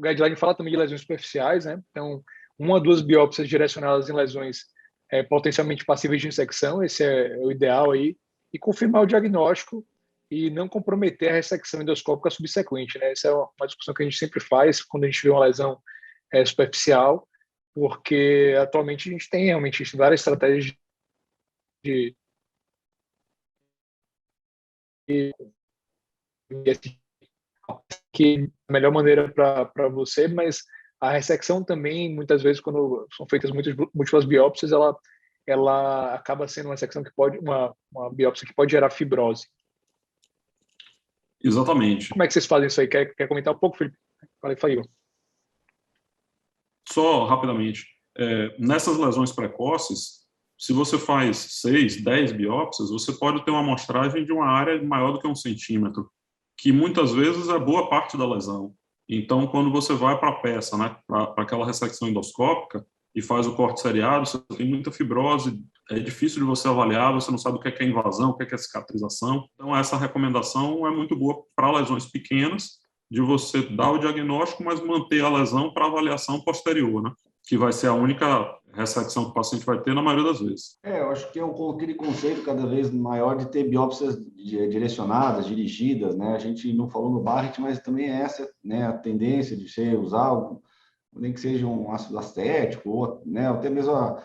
o guideline fala também de lesões superficiais, né? Então, 1 a 2 biópsias direcionadas em lesões potencialmente passíveis de ressecção, esse é o ideal aí, e confirmar o diagnóstico e não comprometer a ressecção endoscópica subsequente, né? Essa é uma discussão que a gente sempre faz quando a gente vê uma lesão superficial, porque atualmente a gente tem realmente várias estratégias de que é a melhor maneira para você, mas a ressecção também, muitas vezes, quando são feitas muitas múltiplas biópsias, ela acaba sendo uma ressecção que pode, uma biópsia que pode gerar fibrose. Exatamente. Como é que vocês fazem isso aí? Quer comentar um pouco, Felipe? Falei, Igor. Só rapidamente, nessas lesões precoces, se você faz 6, 10 biópsias, você pode ter uma amostragem de uma área maior do que 1 centímetro, que muitas vezes é boa parte da lesão. Então, quando você vai para a peça, né, para aquela ressecção endoscópica, e faz o corte seriado, você tem muita fibrose, é difícil de você avaliar, você não sabe o que é invasão, o que é cicatrização. Então, essa recomendação é muito boa para lesões pequenas, de você dar o diagnóstico, mas manter a lesão para avaliação posterior, né? Que vai ser a única ressecção que o paciente vai ter na maioria das vezes. Eu acho que é aquele conceito cada vez maior de ter biópsias direcionadas, dirigidas, né? A gente não falou no Barrett, mas também é essa, né, a tendência de você usar, nem que seja um ácido acético, ou, né, até mesmo a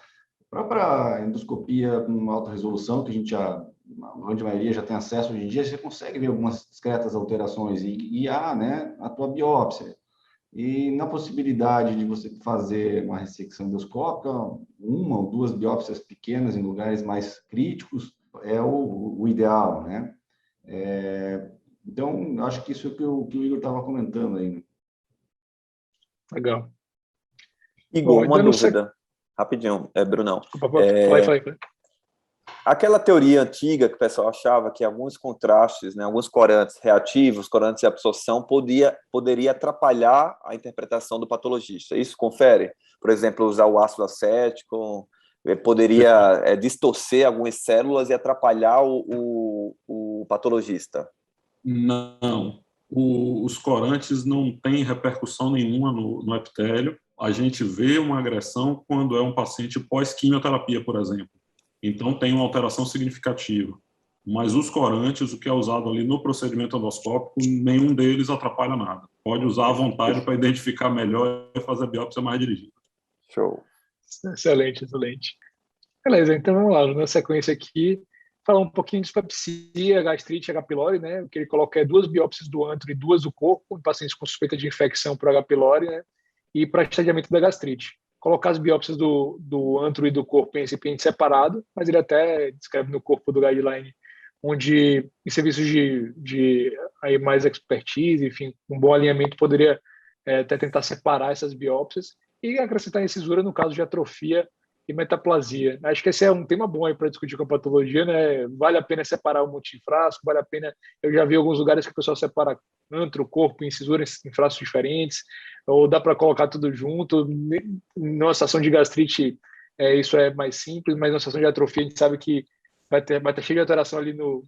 própria endoscopia com alta resolução, que a gente já, a grande maioria já tem acesso hoje em dia, você consegue ver algumas discretas alterações e guiar, né, a tua biópsia. E na possibilidade de você fazer uma ressecção endoscópica, 1 ou 2 biópsias pequenas em lugares mais críticos é o ideal, né? Então, acho que isso é o que o Igor estava comentando aí. Legal. Igor, uma dúvida. Rapidinho, Brunão. Falei. Aquela teoria antiga que o pessoal achava que alguns contrastes, né, alguns corantes reativos, corantes de absorção, poderia atrapalhar a interpretação do patologista. Isso confere? Por exemplo, usar o ácido acético poderia distorcer algumas células e atrapalhar o patologista? Não. Os corantes não têm repercussão nenhuma no epitélio. A gente vê uma agressão quando é um paciente pós-quimioterapia, por exemplo. Então, tem uma alteração significativa. Mas os corantes, o que é usado ali no procedimento endoscópico, nenhum deles atrapalha nada. Pode usar à vontade para identificar melhor e fazer a biópsia mais dirigida. Show. Excelente. Beleza, então vamos lá. Na sequência aqui, falar um pouquinho de dispepsia, gastrite, H. pylori, né? O que ele coloca é 2 biópsias do antro e 2 do corpo, em pacientes com suspeita de infecção por H. pylori, né? E para estadiamento da gastrite. Colocar as biópsias do antro e do corpo em recipiente separado, mas ele até descreve no corpo do guideline, onde em serviços de aí mais expertise, enfim, um bom alinhamento poderia até tentar separar essas biópsias e acrescentar incisura no caso de atrofia e metaplasia. Acho que esse é um tema bom aí para discutir com a patologia, né? Vale a pena separar o multifrasco, vale a pena. Eu já vi alguns lugares que o pessoal separa antro, corpo, incisura em frascos diferentes, ou dá para colocar tudo junto. Numa situação de gastrite, isso é mais simples, mas numa situação de atrofia, a gente sabe que vai ter cheio de alteração ali no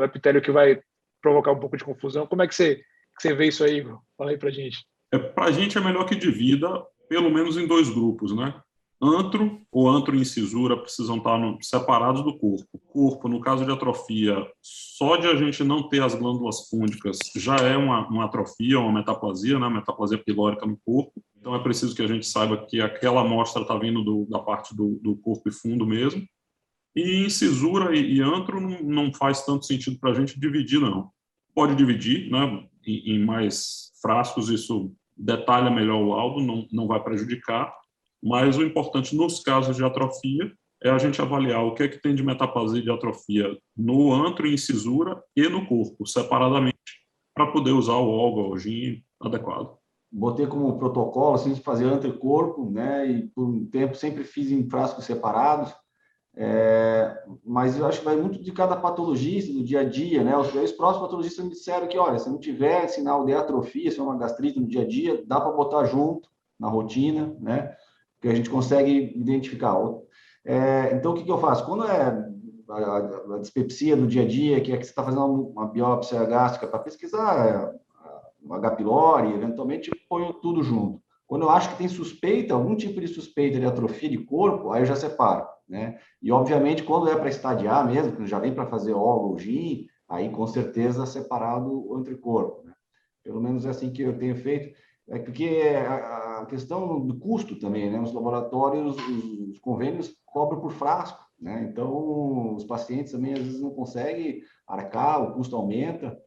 epitélio que vai provocar um pouco de confusão. Como é que você vê isso aí, Igor? Fala aí para a gente. Para a gente é melhor que divida, pelo menos em 2 grupos, né? Antro ou antro e incisura precisam estar separados do corpo. O corpo, no caso de atrofia, só de a gente não ter as glândulas fúngicas já é uma atrofia, uma metaplasia, né? Metaplasia pilórica no corpo. Então é preciso que a gente saiba que aquela amostra está vindo da parte do corpo e fundo mesmo. E incisura e antro não faz tanto sentido para a gente dividir, não. Pode dividir, né? Em mais frascos, isso detalha melhor o laudo, não vai prejudicar. Mas o importante nos casos de atrofia é a gente avaliar o que é que tem de metaplasia e de atrofia no antro e incisura e no corpo, separadamente, para poder usar o óleo ou o gin adequado. Botei como protocolo, assim, de fazer antro e corpo, né? E por um tempo sempre fiz em frascos separados. Mas eu acho que vai muito de cada patologista, do dia a dia, né? Os próximos patologistas me disseram que, olha, se não tiver sinal de atrofia, se é uma gastrite no dia a dia, dá para botar junto na rotina, né? Que a gente consegue identificar. Então, o que eu faço? Quando é a dispepsia do dia a dia, que é que você está fazendo uma biópsia gástrica para pesquisar H. pylori, eventualmente eu ponho tudo junto. Quando eu acho que tem suspeita, algum tipo de suspeita de atrofia de corpo, aí eu já separo, né? E, obviamente, quando é para estadiar mesmo, quando já vem para fazer olo ou GIN, aí, com certeza, separado o anticorpo, né? Pelo menos é assim que eu tenho feito. É porque a questão do custo também, né? Os laboratórios, os convênios cobram por frasco, né? Então, os pacientes também, às vezes, não conseguem arcar, o custo aumenta.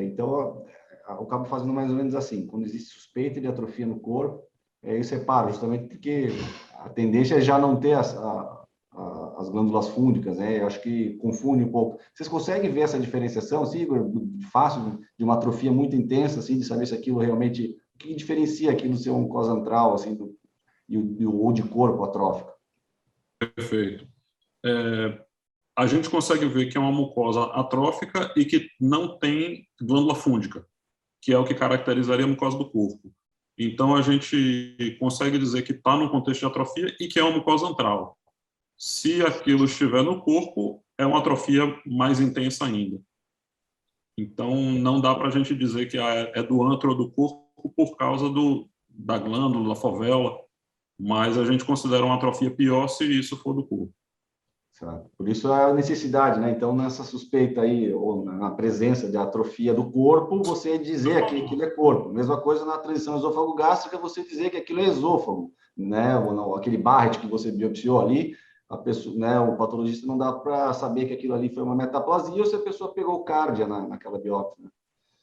Então, eu acabo fazendo mais ou menos assim. Quando existe suspeita de atrofia no corpo, eu separo, justamente porque a tendência é já não ter as glândulas fúngicas, né? Eu acho que confunde um pouco. Vocês conseguem ver essa diferenciação, assim, Igor, fácil, de uma atrofia muito intensa, assim, de saber se aquilo realmente... O que diferencia aquilo ser um cosantral, assim, ou de corpo atrófico? Perfeito. A gente consegue ver que é uma mucosa atrófica e que não tem glândula fúngica, que é o que caracterizaria a mucosa do corpo. Então, a gente consegue dizer que está no contexto de atrofia e que é uma mucosa antral. Se aquilo estiver no corpo, é uma atrofia mais intensa ainda. Então, não dá para a gente dizer que é do antro ou do corpo por causa da glândula, da fovela, mas a gente considera uma atrofia pior se isso for do corpo. Certo. Por isso a necessidade, né? Então, nessa suspeita aí, ou na presença de atrofia do corpo, você dizer que aquilo é corpo. Mesma coisa na transição esôfago-gástrica, você dizer que aquilo é esôfago, né? Ou não, aquele Barrett que você biopsiou ali, a pessoa, né? O patologista não dá para saber que aquilo ali foi uma metaplasia ou se a pessoa pegou cárdia naquela biópsia, né?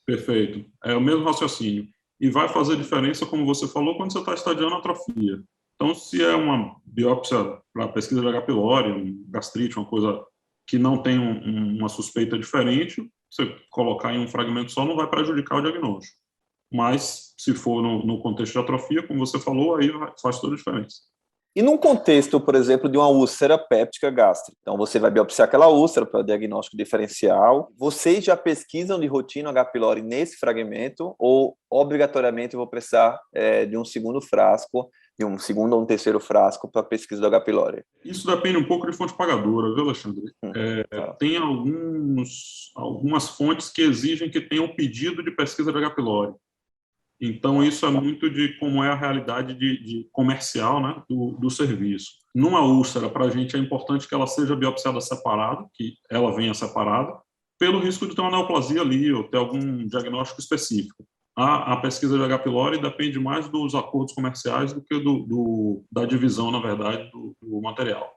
Perfeito. É o mesmo raciocínio. E vai fazer diferença, como você falou, quando você está estadiando a atrofia. Então, se é uma biópsia para pesquisa de H. pylori, um gastrite, uma coisa que não tem uma suspeita diferente, você colocar em um fragmento só não vai prejudicar o diagnóstico. Mas, se for no contexto de atrofia, como você falou, aí faz toda a diferença. E num contexto, por exemplo, de uma úlcera péptica gástrica, então você vai biopsiar aquela úlcera para o diagnóstico diferencial. Vocês já pesquisam de rotina H. pylori nesse fragmento ou obrigatoriamente eu vou precisar de um segundo frasco, de um segundo ou um terceiro frasco para a pesquisa do H. pylori? Isso depende um pouco de fonte pagadora, viu, Alexandre? Tá. Tem algumas fontes que exigem que tenha um pedido de pesquisa de H. pylori. Então, isso é muito de como é a realidade de comercial, né, do serviço. Numa úlcera, para a gente é importante que ela seja biopsiada separada, que ela venha separada, pelo risco de ter uma neoplasia ali ou ter algum diagnóstico específico. A pesquisa de H. pylori depende mais dos acordos comerciais do que da divisão, na verdade, do material.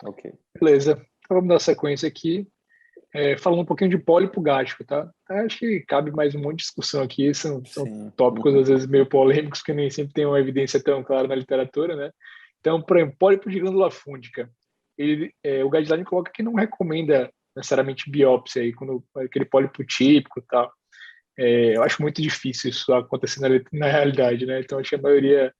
Ok. Beleza. Então, vamos dar sequência aqui. Falando um pouquinho de pólipo gástrico, tá? Acho que cabe mais um monte de discussão aqui, são tópicos às vezes meio polêmicos que nem sempre tem uma evidência tão clara na literatura, né? Então, por exemplo, pólipo de glândula fúngica, o guideline coloca que não recomenda necessariamente biópsia aí, quando aquele pólipo típico e tal. Eu acho muito difícil isso acontecer na realidade, né? Então, acho que a maioria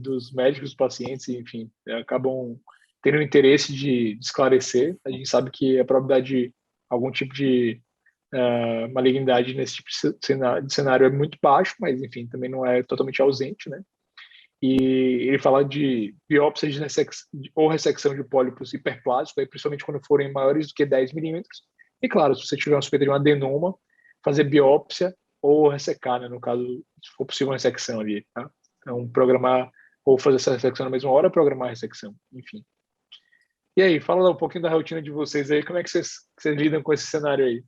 dos médicos, dos pacientes, enfim, acabam tendo o interesse de esclarecer. A gente sabe que a probabilidade de algum tipo de malignidade nesse tipo de cenário é muito baixo, mas, enfim, também não é totalmente ausente, né? E ele fala de biópsia ou ressecção de pólipos hiperplásicos, aí, principalmente quando forem maiores do que 10 milímetros. E, claro, se você tiver uma suspeita de um adenoma, fazer biópsia ou ressecar, né? No caso, se for possível, uma ressecção ali, tá? Então, programar ou fazer essa ressecção na mesma hora, programar a ressecção, enfim. E aí, fala um pouquinho da rotina de vocês aí, como é que vocês lidam com esse cenário aí?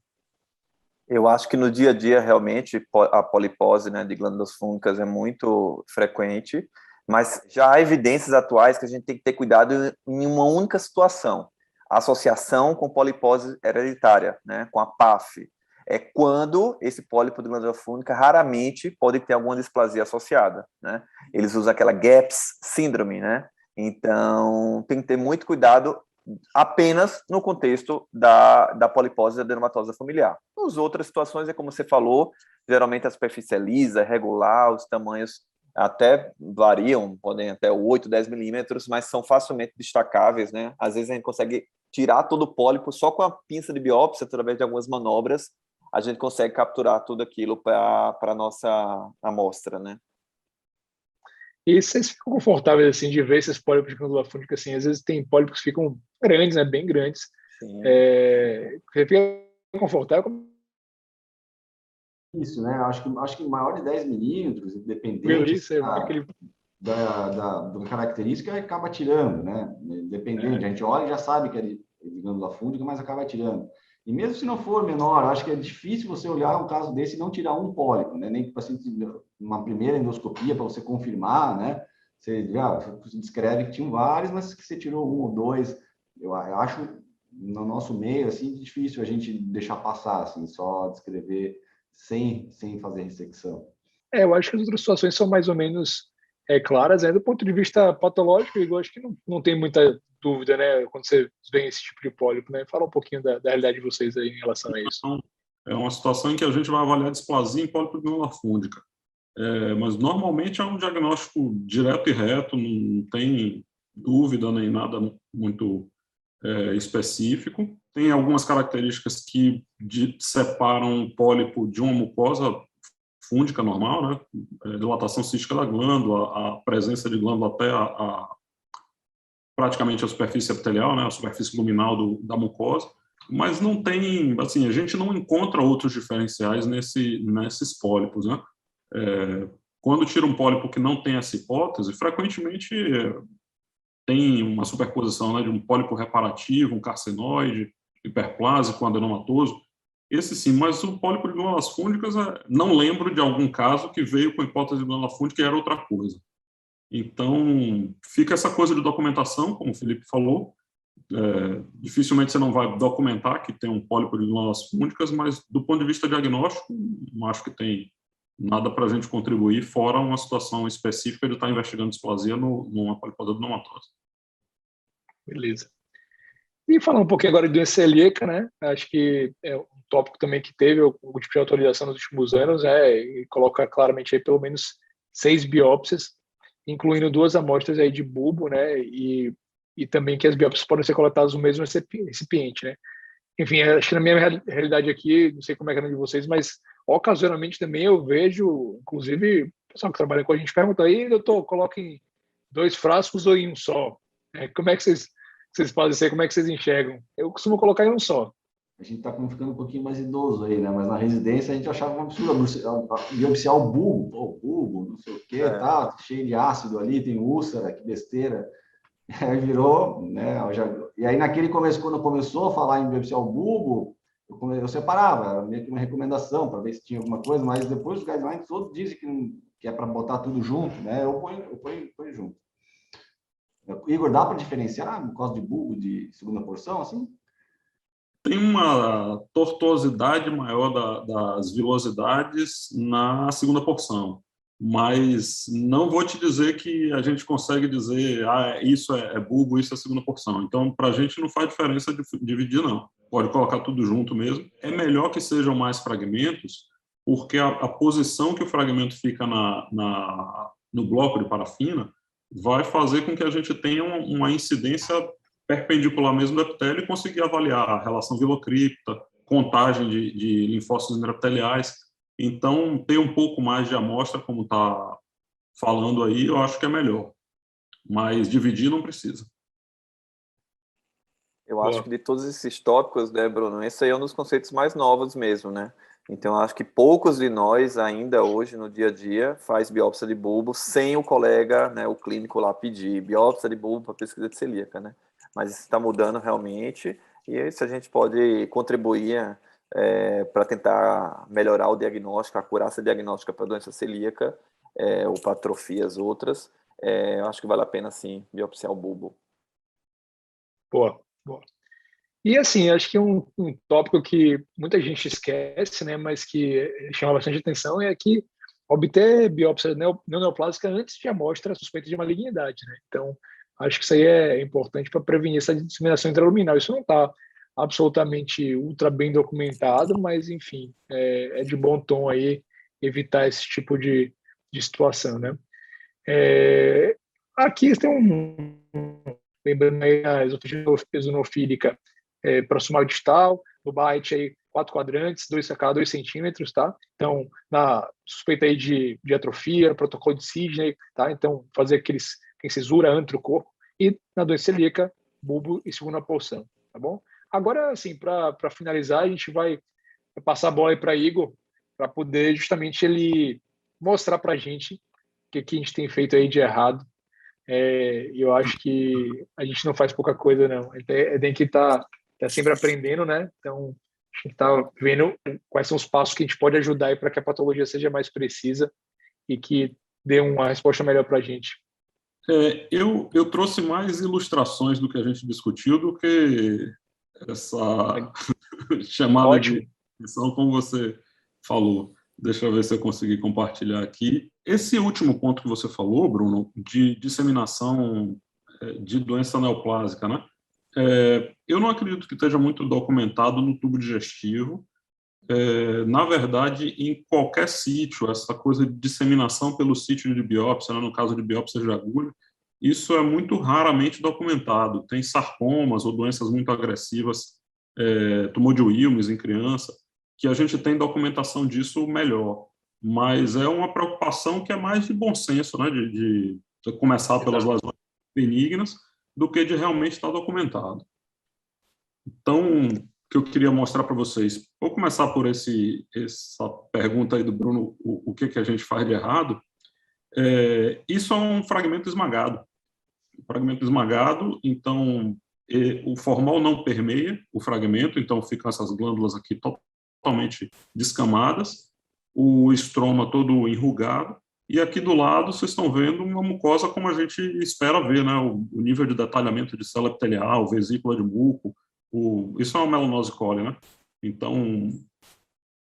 Eu acho que no dia a dia, realmente, a polipose, né, de glândulas fúngicas é muito frequente, mas já há evidências atuais que a gente tem que ter cuidado em uma única situação, a associação com polipose hereditária, né, com a PAF. É quando esse pólipo de glândula fúngica raramente pode ter alguma displasia associada, né? Eles usam aquela GAPS síndrome, né? Então, tem que ter muito cuidado apenas no contexto da polipose adenomatosa familiar. Nas outras situações, é como você falou, geralmente a superfície é lisa, regular, os tamanhos até variam, podem até 8, 10 milímetros, mas são facilmente destacáveis, né? Às vezes a gente consegue tirar todo o pólipo só com a pinça de biópsia, através de algumas manobras, a gente consegue capturar tudo aquilo para a nossa amostra, né? E vocês ficam confortáveis, assim, de ver esses pólipos de glândula fúngica, assim, às vezes tem pólipos que ficam grandes, né, bem grandes. Sim. Você fica confortável? Isso, né? Acho que maior de 10 milímetros, independente Isso é aquele... da característica, acaba tirando, né? Independente, a gente olha e já sabe que é de glândula fúngica, mas acaba tirando. E mesmo se não for menor, acho que é difícil você olhar um caso desse e não tirar um pólipo, né? Nem que o paciente, uma primeira endoscopia para você confirmar, né? Você descreve que tinham vários, mas que você tirou um ou dois. Eu acho, no nosso meio, assim, difícil a gente deixar passar, assim, só descrever sem fazer ressecção. Eu acho que as outras situações são mais ou menos claras, né? Do ponto de vista patológico, eu acho que não tem muita dúvida, né? Quando você vê esse tipo de pólipo, né? Fala um pouquinho da realidade de vocês aí em relação a isso. Então, é uma situação em que a gente vai avaliar displasia em pólipo de glândula fúngica. Mas normalmente é um diagnóstico direto e reto, não tem dúvida nem nada muito específico. Tem algumas características que separam um pólipo de uma mucosa fúngica normal, né? Dilatação cística da glândula, a presença de glândula até praticamente a superfície epitelial, né? A superfície luminal da mucosa, mas não tem, assim, a gente não encontra outros diferenciais nesses pólipos, né? Quando tira um pólipo que não tem essa hipótese, frequentemente tem uma superposição, né, de um pólipo reparativo, um carcinoide, hiperplásico, adenomatoso. Esse sim, mas o pólipo de glândulas fúngicas, não lembro de algum caso que veio com hipótese de glândula fúngica e era outra coisa. Então, fica essa coisa de documentação, como o Felipe falou. Dificilmente você não vai documentar que tem um pólipo de glândulas fúngicas, mas do ponto de vista diagnóstico, não acho que tem nada para a gente contribuir, fora uma situação específica de estar investigando displasia numa poliposa adenomatosa. Beleza. E falar um pouquinho agora de doença celíaca, né? Acho que é um tópico também que teve o tipo de atualização nos últimos anos, e coloca claramente aí pelo menos 6 biópsias, incluindo 2 amostras aí de bulbo, né? E também que as biópsias podem ser coletadas no mesmo recipiente, né? Enfim, acho que na minha realidade aqui, não sei como é que é de vocês, mas ocasionalmente também eu vejo, inclusive, o pessoal que trabalha com a gente pergunta aí, doutor, coloca em 2 frascos ou em um só? Como é que vocês fazem isso aí? Como é que vocês enxergam? Eu costumo colocar em um só. A gente está ficando um pouquinho mais idoso aí, né? Mas na residência a gente achava um absurdo biopsiar o bulbo, não sei o quê, tá cheio de ácido ali, tem úlcera, que besteira. Aí virou, né? E aí naquele começo, quando começou a falar em biopsiar o bulbo, eu separava, era meio que uma recomendação para ver se tinha alguma coisa, mas depois os guidelines todos dizem que é para botar tudo junto, né? Eu ponho junto. Igor, dá para diferenciar por causa de bulbo de segunda porção, assim? Tem uma tortuosidade maior das vilosidades na segunda porção, mas não vou te dizer que a gente consegue dizer isso é bulbo, isso é segunda porção. Então, para a gente não faz diferença dividir, não. Pode colocar tudo junto mesmo. É melhor que sejam mais fragmentos, porque a posição que o fragmento fica no bloco de parafina vai fazer com que a gente tenha uma incidência perpendicular mesmo do epitélio e conseguir avaliar a relação vilocripta, contagem de linfócitos intraepiteliais. Então, ter um pouco mais de amostra, como está falando aí, eu acho que é melhor. Mas dividir não precisa. Eu acho que de todos esses tópicos, né, Bruno, esse aí é um dos conceitos mais novos mesmo, né? Então, acho que poucos de nós ainda hoje, no dia a dia, faz biópsia de bulbo sem o colega, né, o clínico lá pedir biópsia de bulbo para pesquisa de celíaca, né? Mas isso está mudando realmente, e isso a gente pode contribuir para tentar melhorar o diagnóstico, a acurácia diagnóstica para doença celíaca, ou para atrofias outras. Eu acho que vale a pena, sim, biopsiar o bulbo. Boa. E assim, acho que um tópico que muita gente esquece, né, mas que chama bastante atenção é que obter biópsia neoplásica antes de amostra suspeita de malignidade, né? Então, acho que isso aí é importante para prevenir essa disseminação intraluminal. Isso não está absolutamente ultra bem documentado, mas enfim, é de bom tom aí evitar esse tipo de situação, né? Aqui tem lembrando aí a esofagite eosinofílica proximal distal, no Barrett aí 4 quadrantes, 2 a cada 2 centímetros, tá? Então, na suspeita aí de atrofia, protocolo de Sidney, tá? Então, fazer aquele cisura antro corpo, e na doença celíaca, bulbo e segunda porção, tá bom? Agora, assim, para finalizar, a gente vai passar a bola aí para Igor, para poder justamente ele mostrar para a gente o que a gente tem feito aí de errado. Eu acho que a gente não faz pouca coisa, não. Tem que estar sempre aprendendo, né? Então, a gente está vendo quais são os passos que a gente pode ajudar para que a patologia seja mais precisa e que dê uma resposta melhor para a gente. Eu trouxe mais ilustrações do que a gente discutiu do que essa chamada Ótimo. de atenção, como você falou. Deixa eu ver se eu consegui compartilhar aqui. Esse último ponto que você falou, Bruno, de disseminação de doença neoplásica, né? Eu não acredito que esteja muito documentado no tubo digestivo. Na verdade, em qualquer sítio, essa coisa de disseminação pelo sítio de biópsia, né, no caso de biópsia de agulha, isso é muito raramente documentado. Tem sarcomas ou doenças muito agressivas, tumor de Wilms em criança, que a gente tem documentação disso melhor. Mas é uma preocupação que é mais de bom senso, né, de começar pelas lesões benignas, do que de realmente estar documentado. Então, o que eu queria mostrar para vocês, vou começar por essa pergunta aí do Bruno, o que a gente faz de errado. Isso é um fragmento esmagado. Fragmento esmagado, então o formol não permeia o fragmento, então ficam essas glândulas aqui totalmente descamadas, o estroma todo enrugado, e aqui do lado vocês estão vendo uma mucosa como a gente espera ver, né? O nível de detalhamento de célula epitelial, vesícula de muco, isso é uma melanose coli, né? Então,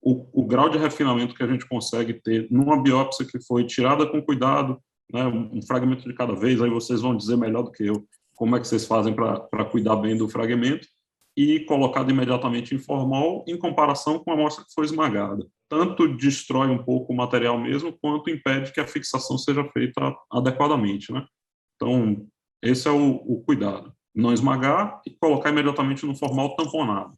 o grau de refinamento que a gente consegue ter numa biópsia que foi tirada com cuidado, né, um fragmento de cada vez, aí vocês vão dizer melhor do que eu como é que vocês fazem para cuidar bem do fragmento, e colocado imediatamente em formol, em comparação com a amostra que foi esmagada. Tanto destrói um pouco o material mesmo, quanto impede que a fixação seja feita adequadamente, né? Então, esse é o cuidado. Não esmagar e colocar imediatamente no formol tamponado.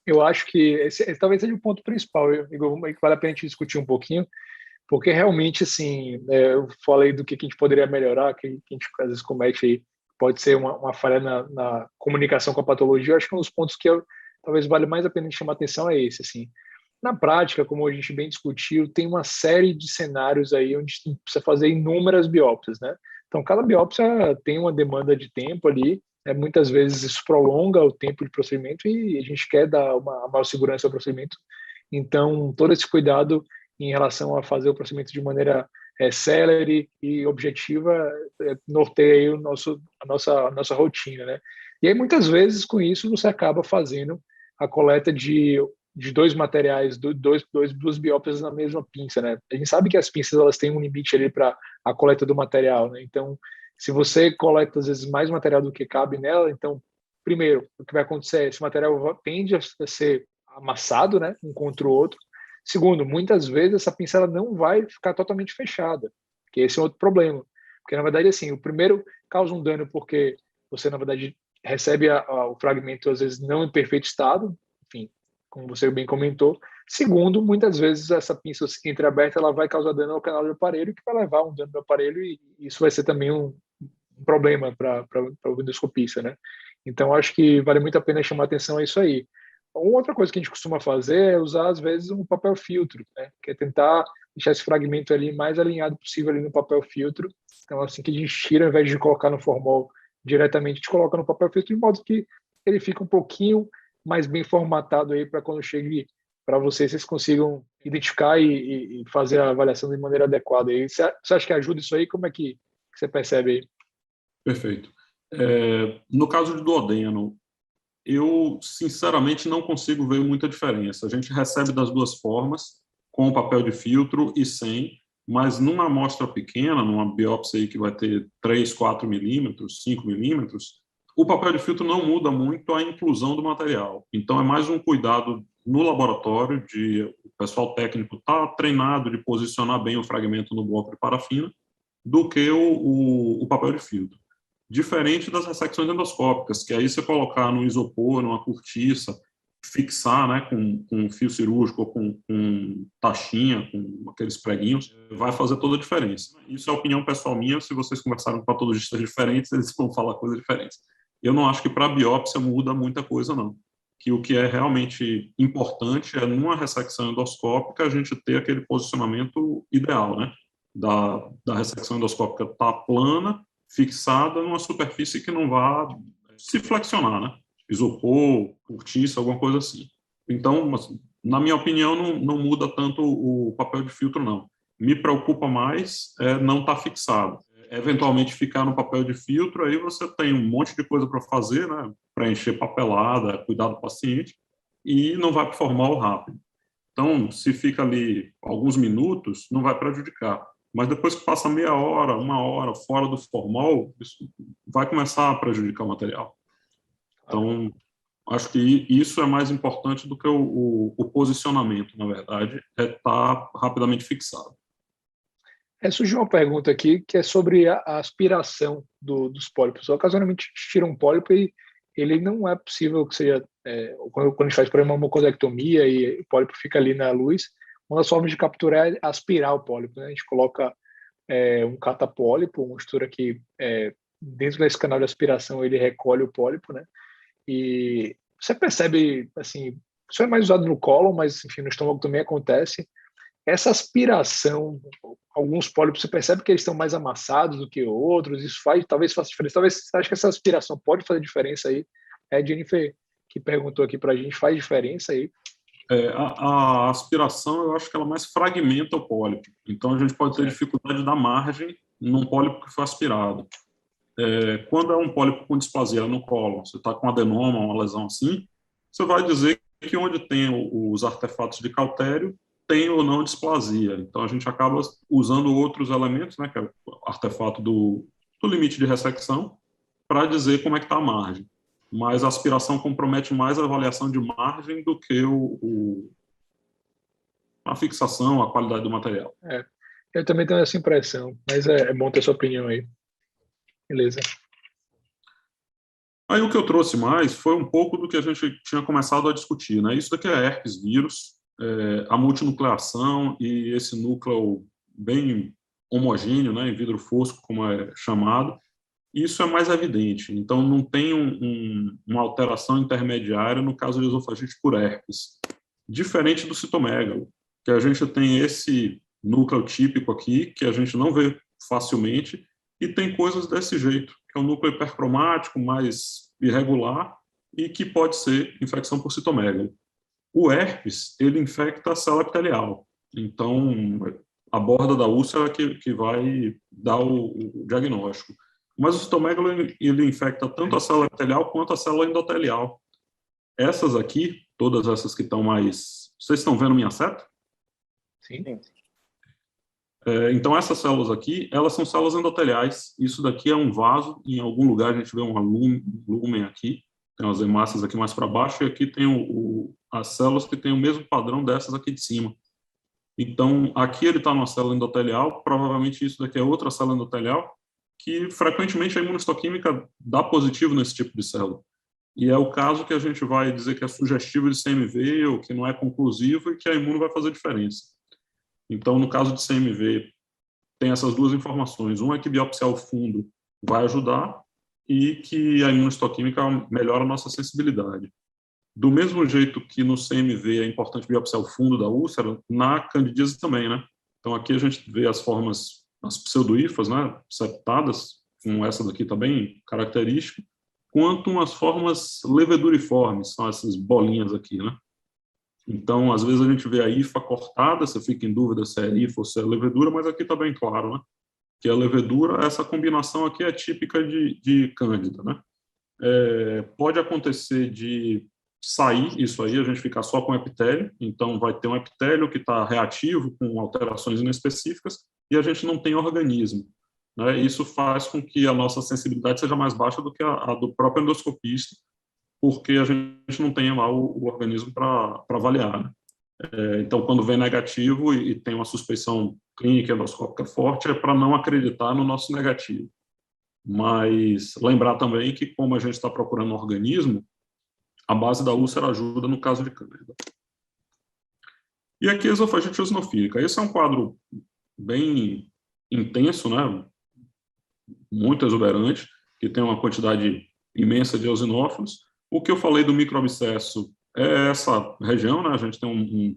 Eu acho que esse talvez seja o ponto principal, Igor, que vale a pena a gente discutir um pouquinho, porque realmente, assim, eu falei do que a gente poderia melhorar, que a gente às vezes comete aí, pode ser uma falha na comunicação com a patologia. Eu acho que um dos pontos que talvez vale mais a pena a gente chamar atenção é esse, assim. Na prática, como a gente bem discutiu, tem uma série de cenários aí onde a gente precisa fazer inúmeras biópsias, né? Então, cada biópsia tem uma demanda de tempo ali, muitas vezes isso prolonga o tempo de procedimento e a gente quer dar uma maior segurança ao procedimento. Então, todo esse cuidado em relação a fazer o procedimento de maneira célere e objetiva norteia aí a nossa rotina, né? E aí, muitas vezes, com isso, você acaba fazendo a coleta de dois materiais, duas biópsias na mesma pinça, né? A gente sabe que as pinças elas têm um limite ali para a coleta do material, né? Então, se você coleta às vezes mais material do que cabe nela, então, primeiro, o que vai acontecer? Esse material tende a ser amassado, né, um contra o outro. Segundo, muitas vezes essa pinça ela não vai ficar totalmente fechada, que esse é outro problema. Porque, na verdade, assim, o primeiro causa um dano porque você, na verdade, recebe o fragmento, às vezes, não em perfeito estado, enfim, como você bem comentou. Segundo, muitas vezes essa pinça entreaberta ela vai causar dano ao canal do aparelho, que vai levar um dano do aparelho, e isso vai ser também um problema para o endoscopista, né? Então, acho que vale muito a pena chamar atenção a isso aí. Uma outra coisa que a gente costuma fazer é usar, às vezes, um papel filtro, né? Que é tentar deixar esse fragmento ali mais alinhado possível ali no papel filtro. Então, assim que a gente tira, ao invés de colocar no formol diretamente, a gente coloca no papel filtro, de modo que ele fica um pouquinho mais bem formatado aí para quando chegue para vocês consigam identificar e fazer a avaliação de maneira adequada. E você acha que ajuda isso aí? Como é que você percebe aí? Perfeito. No caso de duodeno, eu, sinceramente, não consigo ver muita diferença. A gente recebe das duas formas, com papel de filtro e sem, mas numa amostra pequena, numa biópsia aí que vai ter 3, 4 milímetros, 5 milímetros, o papel de filtro não muda muito a inclusão do material. Então, é mais um cuidado no laboratório, o pessoal técnico está treinado de posicionar bem o fragmento no bloco de parafina, do que o papel de filtro. Diferente das ressecções endoscópicas, que aí você colocar no isopor, numa cortiça, fixar, né, com fio cirúrgico ou com taxinha, com aqueles preguinhos, vai fazer toda a diferença. Isso é a opinião pessoal minha. Se vocês conversarem com patologistas diferentes, eles vão falar coisas diferentes. Eu não acho que para biópsia muda muita coisa, não. que o que é realmente importante é, numa ressecção endoscópica, a gente ter aquele posicionamento ideal, né? Da ressecção endoscópica estar plana, fixada numa superfície que não vá se flexionar, né? Isopor, cortiça, alguma coisa assim. Então, na minha opinião, não muda tanto o papel de filtro, não. Me preocupa mais não estar fixado. Eventualmente ficar no papel de filtro, aí você tem um monte de coisa para fazer, né? Preencher papelada, cuidar do paciente, e não vai para o formal rápido. Então, se fica ali alguns minutos, não vai prejudicar. Mas depois que passa meia hora, uma hora fora do formal, isso vai começar a prejudicar o material. Então, acho que isso é mais importante do que o posicionamento, na verdade, é estar rapidamente fixado. Surgiu uma pergunta aqui que é sobre a aspiração dos pólipos. Ocasionalmente, a gente tira um pólipo e ele não é possível que seja... quando a gente faz, por exemplo, uma mucosectomia e o pólipo fica ali na luz, uma das formas de capturar é aspirar o pólipo, né? A gente coloca um catapólipo, uma mistura que dentro desse canal de aspiração ele recolhe o pólipo, né? E você percebe, assim, isso é mais usado no cólon, mas enfim, no estômago também acontece. Essa aspiração, alguns pólipos você percebe que eles estão mais amassados do que outros, isso talvez faça diferença. Talvez você acha que essa aspiração pode fazer diferença aí? Jennifer, que perguntou aqui para a gente, faz diferença aí? A aspiração, eu acho que ela mais fragmenta o pólipo. Então, a gente pode ter dificuldade da margem num pólipo que foi aspirado. Quando é um pólipo com displasia no cólon, você está com adenoma, uma lesão assim, você vai dizer que onde tem os artefatos de cautério, tem ou não displasia. Então, a gente acaba usando outros elementos, né, que é o artefato do limite de ressecção, para dizer como é que está a margem. Mas a aspiração compromete mais a avaliação de margem do que a fixação, a qualidade do material. Eu também tenho essa impressão, mas é bom ter sua opinião aí. Beleza. Aí o que eu trouxe mais foi um pouco do que a gente tinha começado a discutir, né? Isso daqui é herpes vírus, a multinucleação e esse núcleo bem homogêneo, né, em vidro fosco, como é chamado, isso é mais evidente. Então, não tem uma alteração intermediária no caso de esofagite por herpes. Diferente do citomegalo, que a gente tem esse núcleo típico aqui, que a gente não vê facilmente, e tem coisas desse jeito, que é um núcleo hipercromático, mais irregular, e que pode ser infecção por citomegalo. O herpes, ele infecta a célula epitelial. Então, a borda da úlcera que vai dar o diagnóstico. Mas o citomegalo, ele infecta tanto a célula epitelial quanto a célula endotelial. Essas aqui, todas essas que estão mais... Vocês estão vendo minha seta? Sim. Então, essas células aqui, elas são células endoteliais. Isso daqui é um vaso. Em algum lugar a gente vê um lúmen aqui. Tem as hemácias aqui mais para baixo. E aqui tem as células que têm o mesmo padrão dessas aqui de cima. Então, aqui ele está numa célula endotelial. Provavelmente isso daqui é outra célula endotelial, que frequentemente a imunistoquímica dá positivo nesse tipo de célula. E é o caso que a gente vai dizer que é sugestivo de CMV ou que não é conclusivo e que a imuno vai fazer diferença. Então, no caso de CMV, tem essas duas informações. Uma é que biopsiar o fundo vai ajudar e que a imunistoquímica melhora a nossa sensibilidade. Do mesmo jeito que no CMV é importante biopsiar o fundo da úlcera, na candidíase também, né? Então, aqui a gente vê as formas, as pseudoífas, né, septadas, com essa daqui também característica, quanto umas formas leveduriformes, são essas bolinhas aqui, né? Então, às vezes a gente vê a hifa cortada, você fica em dúvida se é hifa ou se é levedura, mas aqui está bem claro, né? Que a levedura, essa combinação aqui é típica de cândida, né? Pode acontecer de sair isso aí, a gente ficar só com epitélio, então vai ter um epitélio que está reativo com alterações inespecíficas e a gente não tem organismo, né? Isso faz com que a nossa sensibilidade seja mais baixa do que a do próprio endoscopista, porque a gente não tem lá o organismo para avaliar, né? Então, quando vem negativo e tem uma suspeição clínica endoscópica forte, é para não acreditar no nosso negativo. Mas lembrar também que, como a gente está procurando um organismo, a base da úlcera ajuda no caso de cândida. E aqui a esofagite eosinofílica. Esse é um quadro bem intenso, né? Muito exuberante, que tem uma quantidade imensa de eosinófilos. O que eu falei do microabscesso é essa região, né? A gente tem um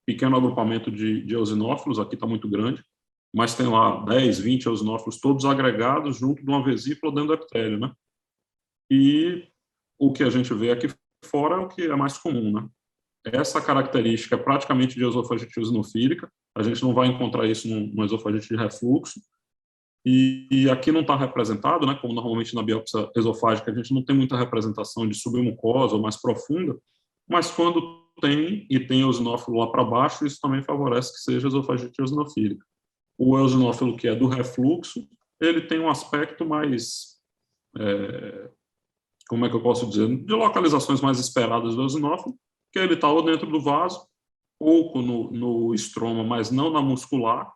pequeno agrupamento de eosinófilos, aqui está muito grande, mas tem lá 10, 20 eosinófilos todos agregados junto de uma vesícula dentro do epitélio, né? E o que a gente vê aqui fora é o que é mais comum, né? Essa característica é praticamente de esofagite eosinofílica, a gente não vai encontrar isso no esofagite de refluxo, e aqui não está representado, né? Como normalmente na biópsia esofágica a gente não tem muita representação de submucosa ou mais profunda, mas quando tem, e tem eosinófilo lá para baixo, isso também favorece que seja esofagite eosinofílica. O eosinófilo que é do refluxo, ele tem um aspecto mais, como é que eu posso dizer, de localizações mais esperadas do eosinófilo, que ele está ou dentro do vaso, pouco no estroma, mas não na muscular,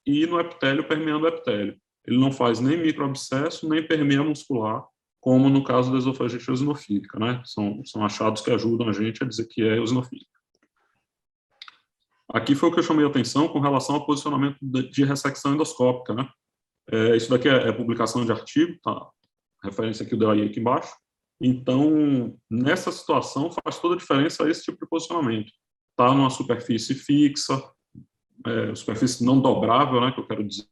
e no epitélio, permeando o epitélio. Ele não faz nem microabscesso, nem permeia muscular, como no caso da esofagite eosinofílica, né? São achados que ajudam a gente a dizer que é eosinofílica. Aqui foi o que eu chamei a atenção com relação ao posicionamento de ressecção endoscópica, né? Isso daqui é publicação de artigo, tá? A referência que eu dei aqui embaixo. Então, nessa situação, faz toda a diferença esse tipo de posicionamento. Está numa superfície fixa, superfície não dobrável, né, que eu quero dizer,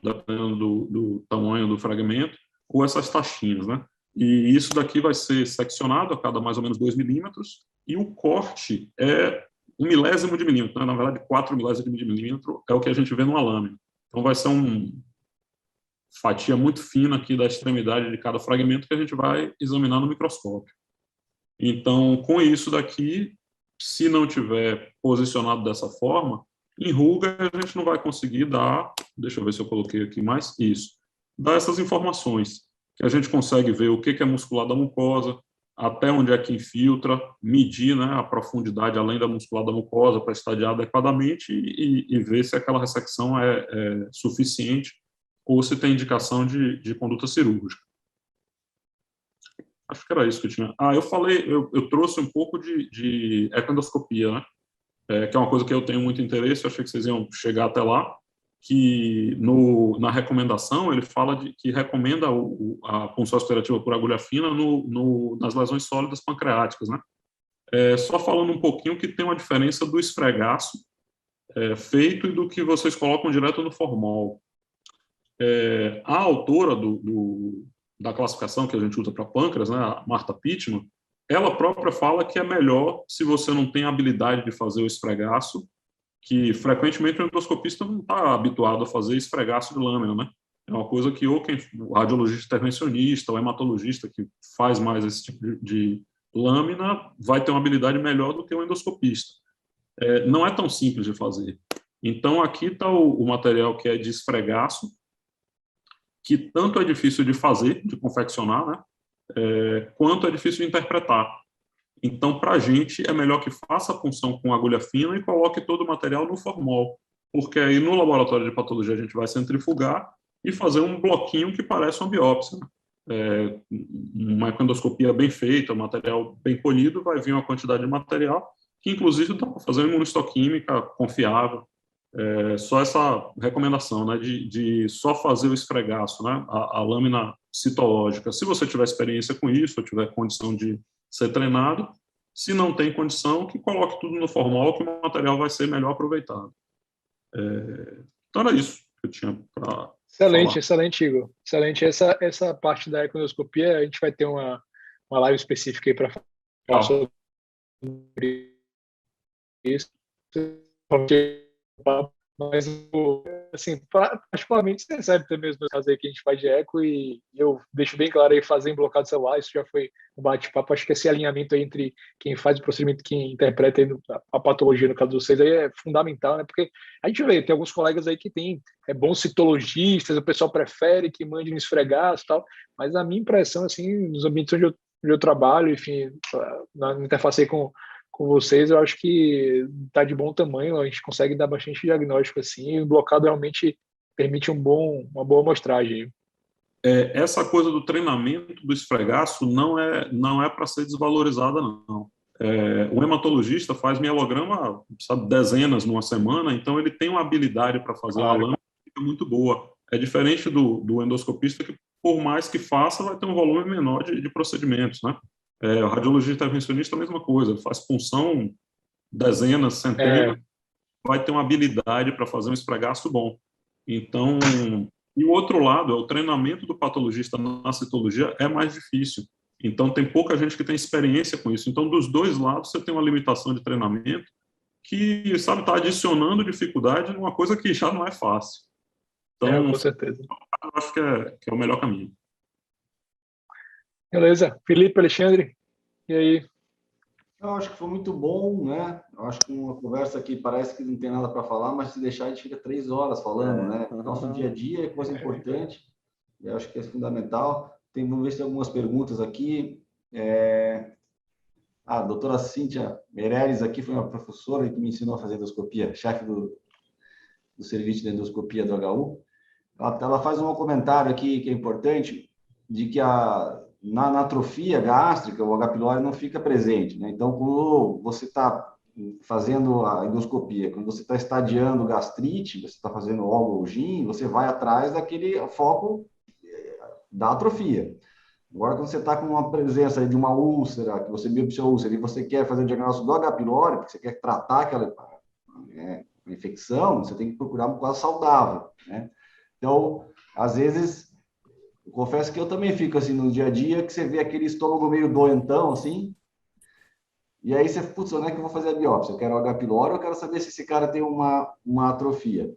dependendo do tamanho do fragmento, ou essas taxinhas, né? E isso daqui vai ser seccionado a cada mais ou menos 2 milímetros, e o corte é 1 milésimo de milímetro, né? Na verdade, 4 milésimos de milímetro é o que a gente vê numa lâmina. Então, vai ser uma fatia muito fina aqui da extremidade de cada fragmento que a gente vai examinar no microscópio. Então, com isso daqui, se não tiver posicionado dessa forma, em ruga a gente não vai conseguir dar, deixa eu ver se eu coloquei aqui mais, isso, dar essas informações, que a gente consegue ver o que é muscular da mucosa, até onde é que infiltra, medir, né, a profundidade além da muscular da mucosa para estadiar adequadamente e ver se aquela ressecção é suficiente ou se tem indicação de conduta cirúrgica. Acho que era isso que eu tinha. Eu trouxe um pouco de ecoendoscopia, né? Que é uma coisa que eu tenho muito interesse, eu achei que vocês iam chegar até lá, que na recomendação ele fala que recomenda a punção aspirativa por agulha fina nas lesões sólidas pancreáticas, né? Só falando um pouquinho que tem uma diferença do esfregaço feito e do que vocês colocam direto no formol. A autora da classificação que a gente usa para pâncreas, né, a Marta Pittman, ela própria fala que é melhor se você não tem a habilidade de fazer o esfregaço, que frequentemente o endoscopista não está habituado a fazer esfregaço de lâmina, né? É uma coisa que o radiologista intervencionista, o hematologista que faz mais esse tipo de lâmina vai ter uma habilidade melhor do que o endoscopista. Não é tão simples de fazer. Então, aqui está o material que é de esfregaço, que tanto é difícil de fazer, de confeccionar, né? Quanto é difícil de interpretar. Então, para a gente, é melhor que faça a punção com agulha fina e coloque todo o material no formol, porque aí no laboratório de patologia a gente vai centrifugar e fazer um bloquinho que parece uma biópsia. Uma ecoendoscopia bem feita, um material bem polido, vai vir uma quantidade de material que, inclusive, dá para fazer uma imunistoquímica confiável. Só essa recomendação, né, de só fazer o esfregaço, né, a lâmina citológica. Se você tiver experiência com isso, ou tiver condição de ser treinado, se não tem condição, que coloque tudo no formol, que o material vai ser melhor aproveitado. Então era isso que eu tinha para falar. Excelente, Igor. Excelente. Essa parte da ecoendoscopia, a gente vai ter uma live específica aí para falar sobre isso. Mas, assim, particularmente, você recebe também os meus casos aí que a gente faz de eco e eu deixo bem claro aí, fazer em bloqueio celular, isso já foi um bate-papo. Acho que esse alinhamento aí entre quem faz o procedimento e quem interpreta aí a patologia, no caso de vocês, aí é fundamental, né? Porque a gente vê, tem alguns colegas aí que tem bons citologistas, o pessoal prefere que mande no esfregaço e tal, mas a minha impressão, assim, nos ambientes onde eu trabalho, enfim, na interface aí com vocês, eu acho que está de bom tamanho, a gente consegue dar bastante diagnóstico assim, e o blocado realmente permite uma boa amostragem. Essa coisa do treinamento do esfregaço não é para ser desvalorizada, não. O hematologista faz mielograma, sabe, dezenas numa semana, então ele tem uma habilidade para fazer a lâmina muito boa. é diferente do endoscopista, que por mais que faça, vai ter um volume menor de procedimentos, né? O radiologista intervencionista é a mesma coisa, ele faz punção dezenas, centenas, vai ter uma habilidade para fazer um esfregaço bom. Então, e o outro lado, o treinamento do patologista na citologia é mais difícil. Então, tem pouca gente que tem experiência com isso. Então, dos dois lados, você tem uma limitação de treinamento que, sabe, está adicionando dificuldade numa coisa que já não é fácil. Então, com certeza. Eu acho que é o melhor caminho. Beleza. Felipe, Alexandre, e aí? Eu acho que foi muito bom, né? Eu acho que uma conversa que parece que não tem nada para falar, mas se deixar a gente fica 3 horas falando, né? Nosso dia a dia é coisa importante, eu acho que é fundamental. Vamos ver se tem algumas perguntas aqui. A doutora Cíntia Meirelles aqui foi uma professora que me ensinou a fazer endoscopia, chefe do serviço de endoscopia do HU. Ela faz um comentário aqui que é importante, de que na atrofia gástrica, o H. pylori não fica presente, né? Então, quando você está fazendo a endoscopia, quando você está estadiando gastrite, você está fazendo óleo ou gin, você vai atrás daquele foco da atrofia. Agora, quando você está com uma presença de uma úlcera, que você biopsiou a úlcera, e você quer fazer o diagnóstico do H. pylori, porque você quer tratar aquela infecção, você tem que procurar um quadro saudável, né? Então, às vezes, eu confesso que eu também fico assim no dia a dia, que você vê aquele estômago meio doentão, assim, e aí você, putz, onde é que eu vou fazer a biópsia? Eu quero o H. pylori, eu quero saber se esse cara tem uma atrofia.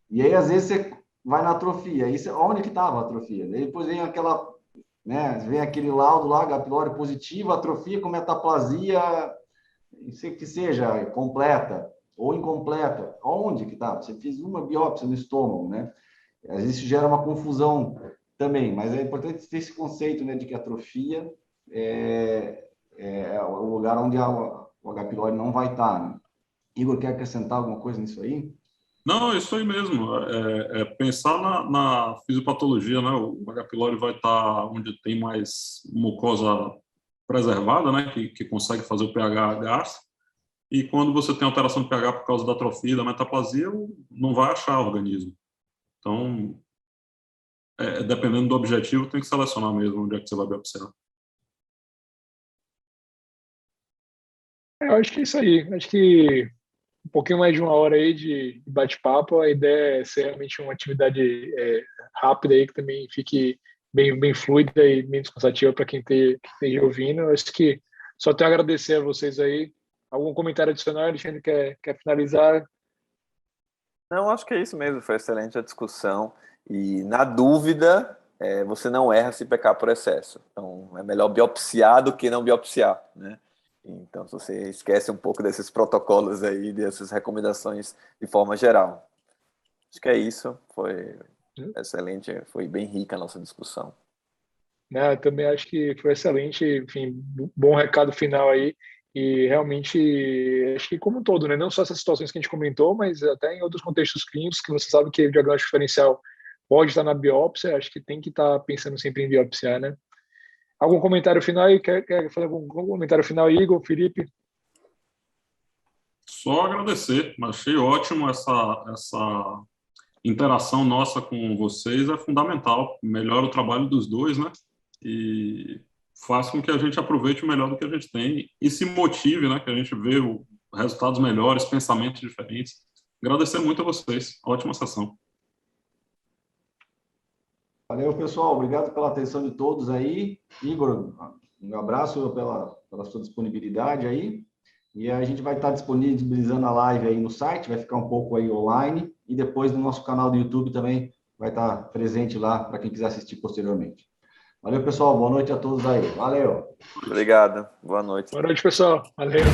E aí, às vezes, você vai na atrofia, aí você, onde que estava a atrofia? Aí depois vem aquela, né, vem aquele laudo lá, H. pylori positivo, atrofia com metaplasia, que seja completa ou incompleta. Onde que estava? Você fez uma biópsia no estômago, né? Às vezes isso gera uma confusão também, mas é importante ter esse conceito, né, de que a atrofia é o lugar onde o H. pylori não vai estar, né? Igor, quer acrescentar alguma coisa nisso aí? Não, é isso aí mesmo. Pensar na fisiopatologia, né? O H. pylori vai estar onde tem mais mucosa preservada, né? Que consegue fazer o pH gástrico. E quando você tem alteração de pH por causa da atrofia, da metaplasia, não vai achar o organismo. Então, dependendo do objetivo, tem que selecionar mesmo onde é que você vai biopsiar. Eu acho que é isso aí. Acho que um pouquinho mais de 1 hora aí de bate-papo. A ideia é ser realmente uma atividade rápida aí, que também fique bem fluida e menos cansativa para quem esteja ouvindo. Eu acho que só tenho a agradecer a vocês aí. Algum comentário adicional, Alexandre, quer finalizar? Não, acho que é isso mesmo. Foi excelente a discussão. E, na dúvida, você não erra se pecar por excesso. Então, é melhor biopsiar do que não biopsiar, né? Então, se você esquece um pouco desses protocolos aí, dessas recomendações de forma geral. Acho que é isso. Foi excelente. Foi bem rica a nossa discussão. Eu também acho que foi excelente. Enfim, bom recado final aí. E realmente, acho que como um todo, né? Não só essas situações que a gente comentou, mas até em outros contextos clínicos, que você sabe que o diagnóstico diferencial pode estar na biópsia, acho que tem que estar pensando sempre em biopsiar, né? Algum comentário final aí? Quer fazer algum comentário final, Igor, Felipe? Só agradecer. Achei ótimo essa interação nossa com vocês, é fundamental. Melhora o trabalho dos dois, né? E faz com que a gente aproveite o melhor do que a gente tem e se motive, né? Que a gente vê resultados melhores, pensamentos diferentes. Agradecer muito a vocês. Ótima sessão. Valeu, pessoal. Obrigado pela atenção de todos aí. Igor, um abraço pela sua disponibilidade aí. E a gente vai estar disponibilizando a live aí no site, vai ficar um pouco aí online. E depois no nosso canal do YouTube também vai estar presente lá para quem quiser assistir posteriormente. Valeu, pessoal. Boa noite a todos aí. Valeu. Obrigado. Boa noite. Boa noite, pessoal. Valeu.